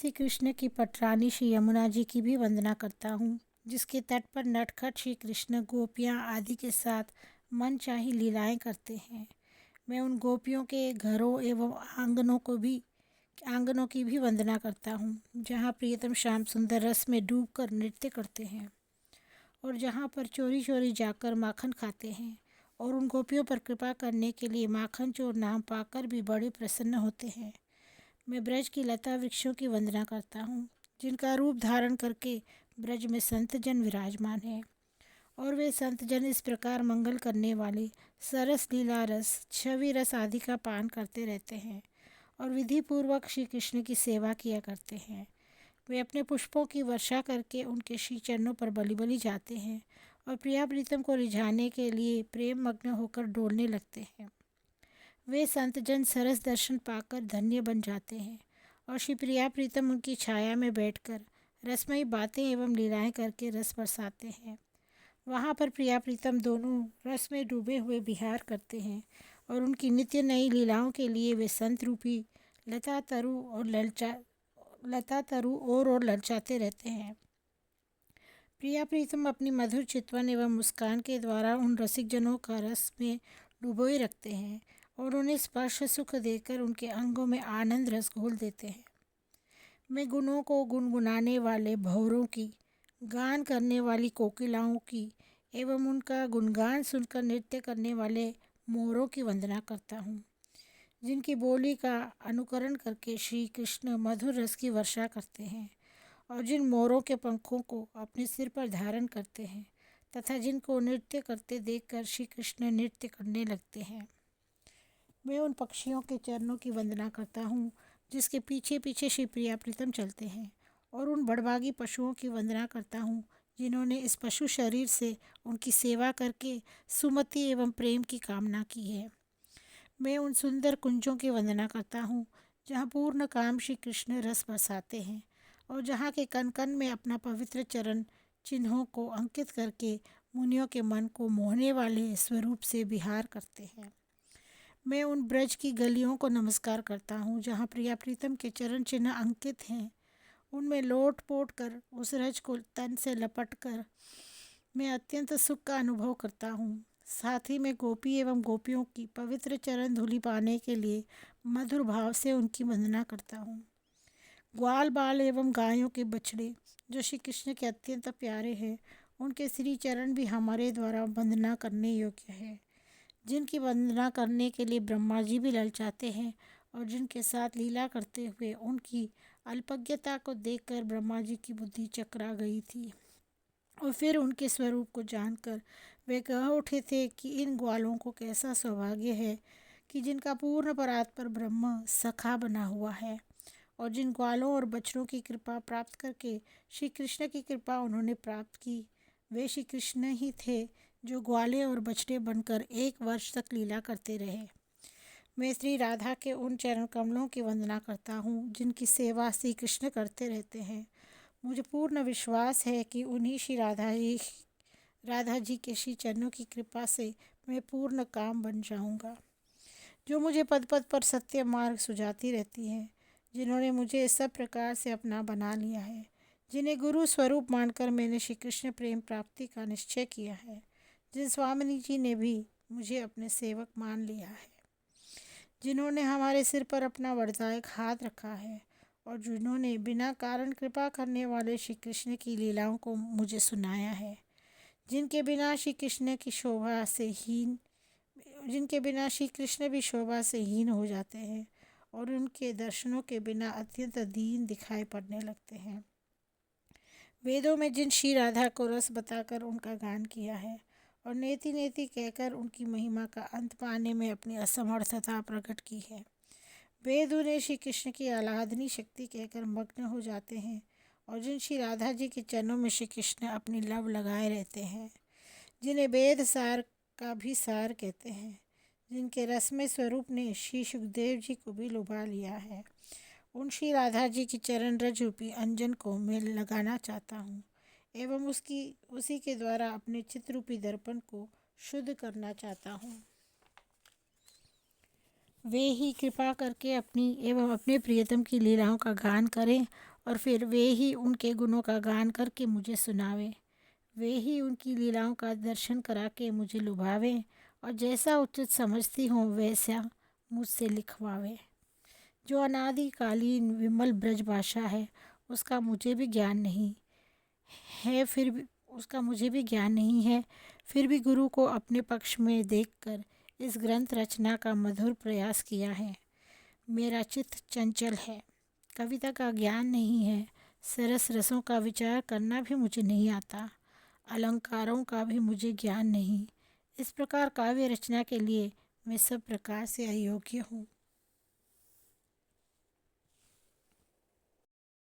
श्री कृष्ण की पटरानी श्री यमुना जी की भी वंदना करता हूँ, जिसके तट पर नटखट श्री कृष्ण गोपियाँ आदि के साथ मनचाही लीलाएं करते हैं। मैं उन गोपियों के घरों एवं आंगनों की भी वंदना करता हूँ, जहाँ प्रियतम श्याम सुंदर रस में डूबकर नृत्य करते हैं और जहाँ पर चोरी चोरी जाकर माखन खाते हैं और उन गोपियों पर कृपा करने के लिए माखन चोर नाम पाकर भी बड़े प्रसन्न होते हैं। मैं ब्रज की लता वृक्षों की वंदना करता हूँ, जिनका रूप धारण करके ब्रज में संत जन विराजमान है और वे संत जन इस प्रकार मंगल करने वाले सरस लीला रस छवि रस आदि का पान करते रहते हैं और विधि पूर्वक श्री कृष्ण की सेवा किया करते हैं। वे अपने पुष्पों की वर्षा करके उनके श्री चरणों पर बलि बलि जाते हैं और प्रिया प्रीतम को रिझाने के लिए प्रेम मग्न होकर डोलने लगते हैं। वे संत जन सरस दर्शन पाकर धन्य बन जाते हैं और श्री प्रिया प्रीतम उनकी छाया में बैठकर रसमयी बातें एवं लीलाएं करके रस बरसाते हैं। वहाँ पर प्रिया प्रीतम दोनों रस में डूबे हुए विहार करते हैं और उनकी नित्य नई लीलाओं के लिए वे संत रूपी लता तरु और ललचाते रहते हैं। प्रिया प्रीतम अपनी मधुर चितवन एवं मुस्कान के द्वारा उन रसिक जनों का रस में डुबोए रखते हैं और उन्हें स्पर्श सुख देकर उनके अंगों में आनंद रस घोल देते हैं। मैं गुणों को गुनगुनाने वाले भंवरों की, गान करने वाली कोकिलाओं की एवं उनका गुणगान सुनकर नृत्य करने वाले मोरों की वंदना करता हूँ, जिनकी बोली का अनुकरण करके श्री कृष्ण मधुर रस की वर्षा करते हैं और जिन मोरों के पंखों को अपने सिर पर धारण करते हैं तथा जिनको नृत्य करते देखकर श्री कृष्ण नृत्य करने लगते हैं। मैं उन पक्षियों के चरणों की वंदना करता हूँ, जिसके पीछे पीछे श्री प्रिया प्रीतम चलते हैं और उन बड़भागी पशुओं की वंदना करता हूँ, जिन्होंने इस पशु शरीर से उनकी सेवा करके सुमति एवं प्रेम की कामना की है। मैं उन सुंदर कुंजों की वंदना करता हूँ, जहाँ पूर्ण काम श्री कृष्ण रस बरसाते हैं और जहाँ के कण कण में अपना पवित्र चरण चिन्हों को अंकित करके मुनियों के मन को मोहने वाले स्वरूप से विहार करते हैं। मैं उन ब्रज की गलियों को नमस्कार करता हूँ, जहाँ प्रिया प्रीतम के चरण चिन्ह अंकित हैं। उनमें लोट पोट कर उस रज को तन से लपट कर मैं अत्यंत सुख का अनुभव करता हूँ। साथ ही मैं गोपी एवं गोपियों की पवित्र चरण धूलि पाने के लिए मधुर भाव से उनकी वंदना करता हूँ। ग्वाल बाल एवं गायों के बछड़े जो श्री कृष्ण के अत्यंत प्यारे हैं, उनके श्री चरण भी हमारे द्वारा वंदना करने योग्य है, जिनकी वंदना करने के लिए ब्रह्मा जी भी ललचाते हैं और जिनके साथ लीला करते हुए उनकी अल्पज्ञता को देखकर ब्रह्मा जी की बुद्धि चकरा गई थी और फिर उनके स्वरूप को जानकर वे कह उठे थे कि इन ग्वालों को कैसा सौभाग्य है कि जिनका पूर्ण परात्पर ब्रह्म सखा बना हुआ है और जिन ग्वालों और बछड़ों की कृपा प्राप्त करके श्री कृष्ण की कृपा उन्होंने प्राप्त की, वे श्री कृष्ण ही थे जो ग्वाले और बछड़े बनकर 1 वर्ष तक लीला करते रहे। मैं श्री राधा के उन चरण कमलों की वंदना करता हूँ, जिनकी सेवा श्री कृष्ण करते रहते हैं। मुझे पूर्ण विश्वास है कि उन्हीं श्री राधा जी के श्री चरणों की कृपा से मैं पूर्ण काम बन जाऊंगा, जो मुझे पद पद पर सत्य मार्ग सुझाती रहती हैं, जिन्होंने मुझे सब प्रकार से अपना बना लिया है, जिन्हें गुरु स्वरूप मानकर मैंने श्री कृष्ण प्रेम प्राप्ति का निश्चय किया है, जिन स्वामिनी जी ने भी मुझे अपने सेवक मान लिया है, जिन्होंने हमारे सिर पर अपना वरदायक हाथ रखा है और जिन्होंने बिना कारण कृपा करने वाले श्री कृष्ण की लीलाओं को मुझे सुनाया है, जिनके बिना श्री कृष्ण भी शोभा से हीन हो जाते हैं और उनके दर्शनों के बिना अत्यंत दीन दिखाई पड़ने लगते हैं। वेदों में जिन श्री राधा को रस बताकर उनका गान किया है और नेति नेति कहकर उनकी महिमा का अंत पाने में अपनी असमर्थता प्रकट की है, वेद उन्हें श्री कृष्ण की आह्लादनी शक्ति कहकर मग्न हो जाते हैं और जिन श्री राधा जी के चरणों में श्री कृष्ण अपनी लव लगाए रहते हैं, जिन्हें वेद सार का भी सार कहते हैं, जिनके रसमय स्वरूप ने श्री सुखदेव जी को भी लुभा लिया है, उन श्री राधा जी की चरण रज रूपी अंजन को मैं लगाना चाहता हूँ एवं उसी के द्वारा अपने चित्रूपी दर्पण को शुद्ध करना चाहता हूँ। वे ही कृपा करके अपनी एवं अपने प्रियतम की लीलाओं का गान करें और फिर वे ही उनके गुणों का गान करके मुझे सुनावे। वे ही उनकी लीलाओं का दर्शन करा के मुझे लुभावे और जैसा उचित समझती हूँ वैसा मुझसे लिखवावे। जो अनादिकालीन विमल ब्रज भाषा है उसका मुझे भी ज्ञान नहीं है, फिर भी उसका मुझे भी ज्ञान नहीं है, फिर भी गुरु को अपने पक्ष में देखकर इस ग्रंथ रचना का मधुर प्रयास किया है। मेरा चित्त चंचल है, कविता का ज्ञान नहीं है, सरस रसों का विचार करना भी मुझे नहीं आता, अलंकारों का भी मुझे ज्ञान नहीं। इस प्रकार काव्य रचना के लिए मैं सब प्रकार से अयोग्य हूँ।